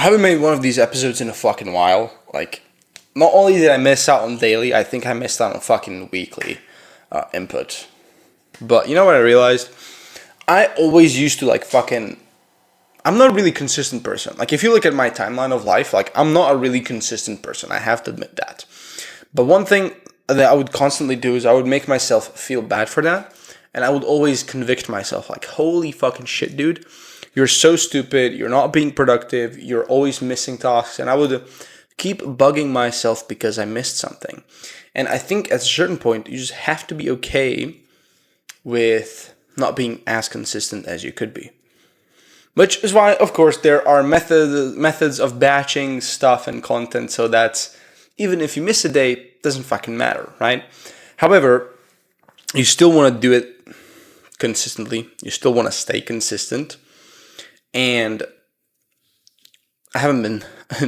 I haven't made one of these episodes in a fucking while. Like, not only did I miss out on daily, I think I missed out on fucking weekly input. But you know what I realized? I always used to like fucking... I'm not a really consistent person. Like, if you look at my timeline of life, like, I'm not a really consistent person. I have to admit that. But one thing that I would constantly do is I would make myself feel bad for that. And I would always convict myself, like, holy fucking shit, dude. You're so stupid. You're not being productive. You're always missing tasks. And I would keep bugging myself because I missed something. And I think at a certain point, you just have to be okay with not being as consistent as you could be. Which is why, of course, there are methods of batching stuff and content so that even if you miss a day, it doesn't fucking matter, right? However, you still want to do it consistently. You still want to stay consistent. And I haven't been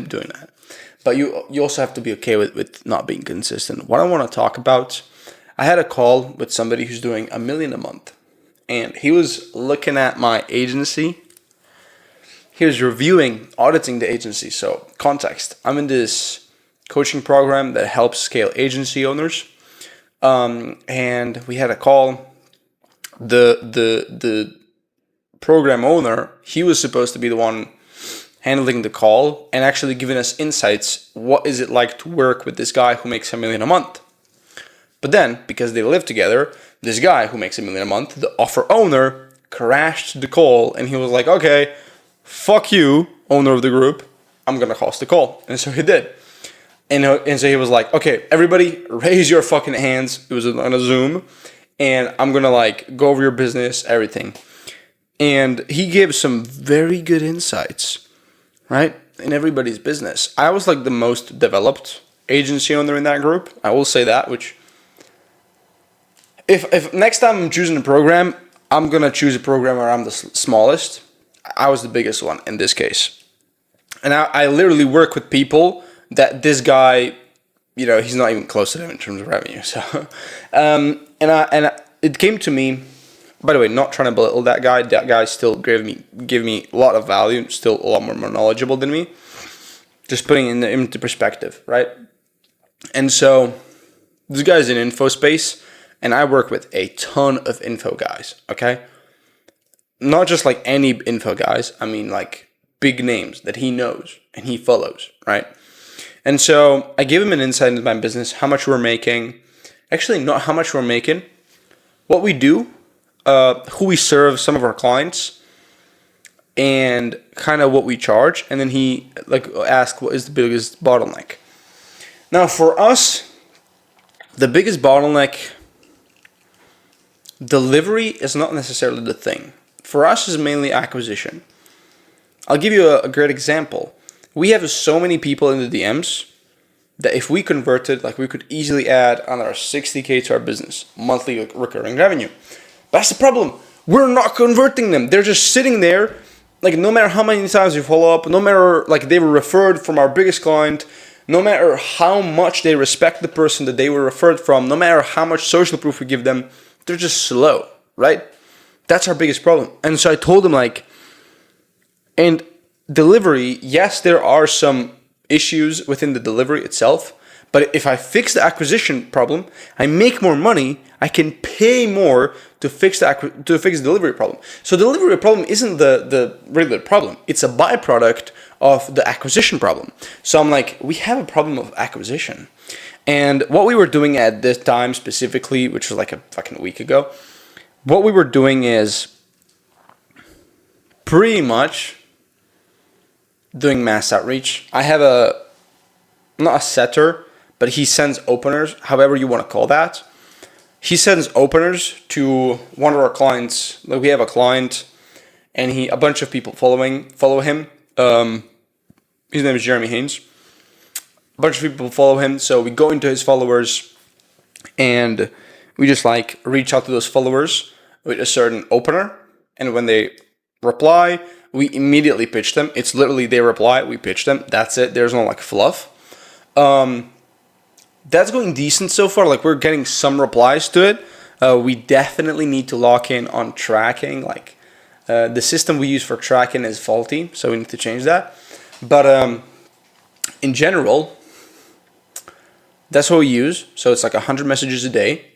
doing that. But you also have to be okay with not being consistent. What I want to talk about, I had a call with somebody who's doing $1 million a month. And he was looking at my agency. He was auditing the agency. So, context. I'm in this coaching program that helps scale agency owners. And we had a call. The program owner, he was supposed to be the one handling the call and actually giving us insights. What is it like to work with this guy who makes $1 million a month? But then, because they live together, this guy who makes $1 million a month, the offer owner, crashed the call, and he was like, okay, fuck you, owner of the group, I'm gonna cost the call. And so he did. And so he was like, okay, everybody raise your fucking hands. It was on a Zoom, and I'm gonna like go over your business, everything. And he gave some very good insights, right, in everybody's business. I was like the most developed agency owner in that group. I will say that, which if next time I'm choosing a program, I'm going to choose a program where I'm the smallest. I was the biggest one in this case. And I literally work with people that this guy, you know, he's not even close to them in terms of revenue. So, it came to me. By the way, not trying to belittle that guy. That guy still gave me a lot of value. Still a lot more knowledgeable than me. Just putting it into perspective, right? And so this guy's in info space, and I work with a ton of info guys. Okay, not just like any info guys. I mean like big names that he knows and he follows, right? And so I gave him an insight into my business, how much we're making. Actually, not how much we're making. What we do. Who we serve, some of our clients, and kind of what we charge. And then he like asked, what is the biggest bottleneck? Now for us, the biggest bottleneck, delivery is not necessarily the thing. For us is mainly acquisition. I'll give you a great example. We have so many people in the DMs that if we converted, like we could easily add another $60K to our business, monthly recurring revenue. That's the problem. We're not converting them. They're just sitting there. Like, no matter how many times we follow up, no matter, like, they were referred from our biggest client, no matter how much they respect the person that they were referred from, no matter how much social proof we give them, they're just slow, right? That's our biggest problem. And so I told him, like, and delivery, yes, there are some issues within the delivery itself, but if I fix the acquisition problem, I make more money, I can pay more to fix the delivery problem. So the delivery problem isn't the regular problem. It's a byproduct of the acquisition problem. So I'm like, we have a problem of acquisition. And what we were doing at this time specifically, which was like a fucking week ago, what we were doing is pretty much doing mass outreach. I have not a setter, but he sends openers, however you want to call that. He sends openers to one of our clients. Like we have a client, and a bunch of people follow him. His name is Jeremy Haynes. A bunch of people follow him, so we go into his followers, and we just like reach out to those followers with a certain opener, and when they reply, we immediately pitch them. It's literally they reply, we pitch them. That's it. There's no like fluff. That's going decent so far. Like we're getting some replies to it. We definitely need to lock in on tracking. Like the system we use for tracking is faulty, so we need to change that. But in general, that's what we use. So it's like 100 messages a day.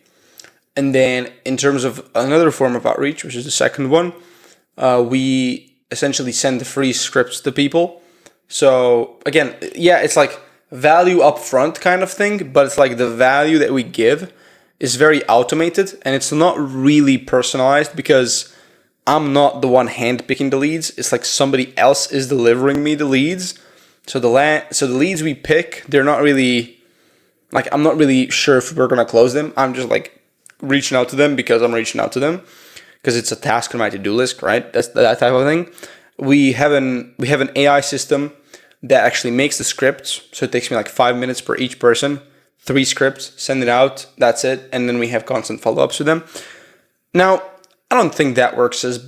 And then in terms of another form of outreach, which is the second one, we essentially send free scripts to people. So again, yeah, it's like value upfront kind of thing, but it's like the value that we give is very automated and it's not really personalized because I'm not the one handpicking the leads. It's like somebody else is delivering me the leads. So the leads we pick, they're not really like, I'm not really sure if we're gonna close them. I'm just like reaching out to them because I'm reaching out to them because it's a task on my to-do list, right? That's that type of thing. We have an AI system that actually makes the scripts. So it takes me like 5 minutes per each person, 3 scripts, send it out, that's it. And then we have constant follow-ups with them. Now, I don't think that works as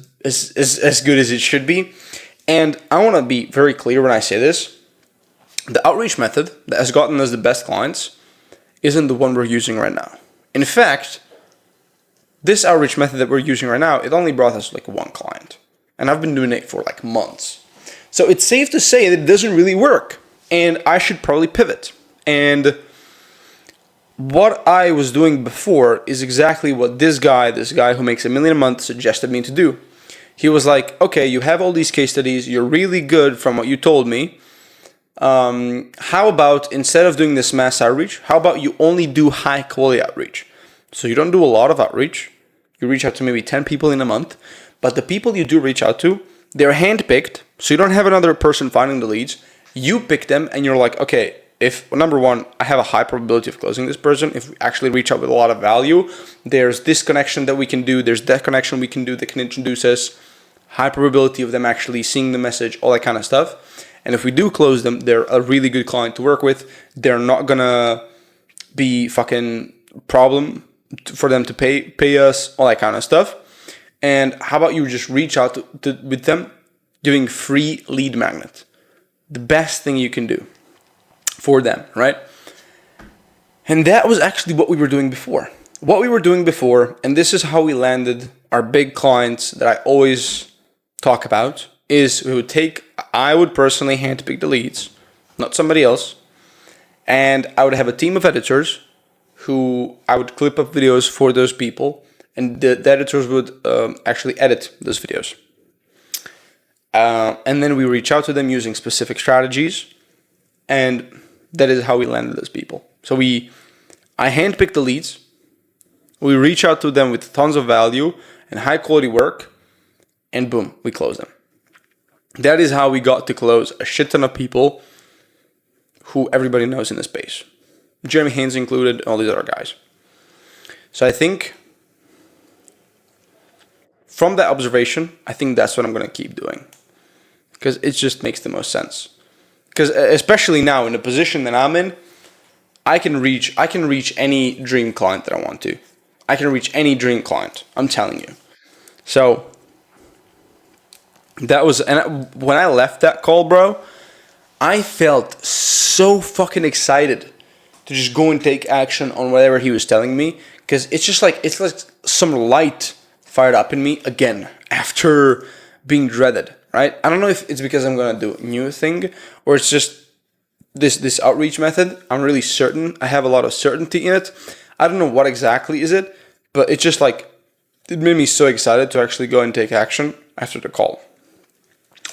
good as it should be. And I want to be very clear when I say this. The outreach method that has gotten us the best clients isn't the one we're using right now. In fact, this outreach method that we're using right now, it only brought us like 1 client. And I've been doing it for like months. So it's safe to say that it doesn't really work. And I should probably pivot. And what I was doing before is exactly what this guy who makes $1 million a month suggested me to do. He was like, okay, you have all these case studies. You're really good from what you told me. How about instead of doing this mass outreach, how about you only do high quality outreach? So you don't do a lot of outreach. You reach out to maybe 10 people in a month. But the people you do reach out to, they're handpicked. So you don't have another person finding the leads. You pick them and you're like, okay, if number one, I have a high probability of closing this person. If we actually reach out with a lot of value, there's this connection that we can do. There's that connection we can do that can introduce us. High probability of them actually seeing the message, all that kind of stuff. And if we do close them, they're a really good client to work with. They're not gonna be fucking problem for them to pay us, all that kind of stuff. And how about you just reach out with them doing free lead magnet? The best thing you can do for them, right? And that was actually what we were doing before. And this is how we landed our big clients that I always talk about, is I would personally handpick the leads, not somebody else. And I would have a team of editors who I would clip up videos for those people. And the editors would actually edit those videos. And then we reach out to them using specific strategies. And that is how we landed those people. So I handpick the leads. We reach out to them with tons of value and high quality work. And boom, we close them. That is how we got to close a shit ton of people who everybody knows in the space. Jeremy Haynes included, all these other guys. So I think from that observation, I think that's what I'm going to keep doing. Because it just makes the most sense. Because especially now in the position that I'm in, I can reach any dream client that I want to. I can reach any dream client. I'm telling you. So that was, and when I left that call, bro, I felt so fucking excited to just go and take action on whatever he was telling me. Because it's like some light fired up in me again after being dreaded, right? I don't know if it's because I'm gonna do a new thing or it's just this outreach method. I'm really certain. I have a lot of certainty in it. I don't know what exactly is it, but it's just like, it made me so excited to actually go and take action after the call.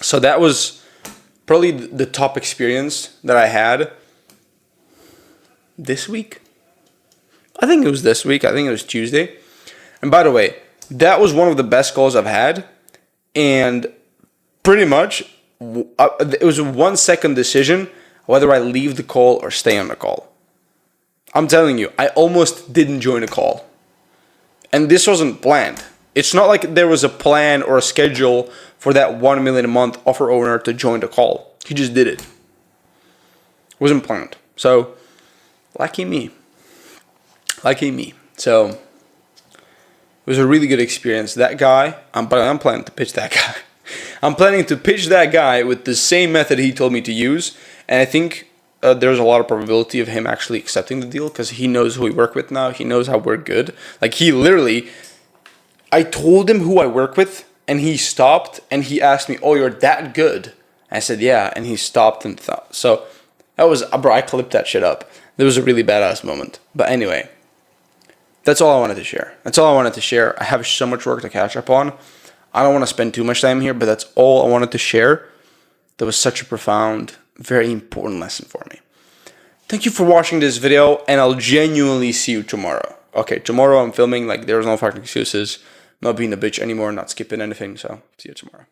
So that was probably the top experience that I had this week. I think it was this week. I think it was Tuesday. And by the way, that was one of the best calls I've had. And pretty much, it was a 1 second decision whether I leave the call or stay on the call. I'm telling you, I almost didn't join the call. And this wasn't planned. It's not like there was a plan or a schedule for that 1 million a month offer owner to join the call. He just did it. It wasn't planned. So, lucky me. So, it was a really good experience. That guy, I'm planning to pitch that guy. I'm planning to pitch that guy with the same method he told me to use. And I think there's a lot of probability of him actually accepting the deal because he knows who we work with now. He knows how we're good. Like he literally, I told him who I work with and he stopped and he asked me, "Oh, you're that good?" I said, yeah, and he stopped and thought. So that was, bro, I clipped that shit up. It was a really badass moment. But anyway, that's all I wanted to share. That's all I wanted to share. I have so much work to catch up on. I don't want to spend too much time here, but that's all I wanted to share. That was such a profound, very important lesson for me. Thank you for watching this video, and I'll genuinely see you tomorrow. Okay, tomorrow I'm filming, like, there's no fucking excuses. Not being a bitch anymore, not skipping anything, so see you tomorrow.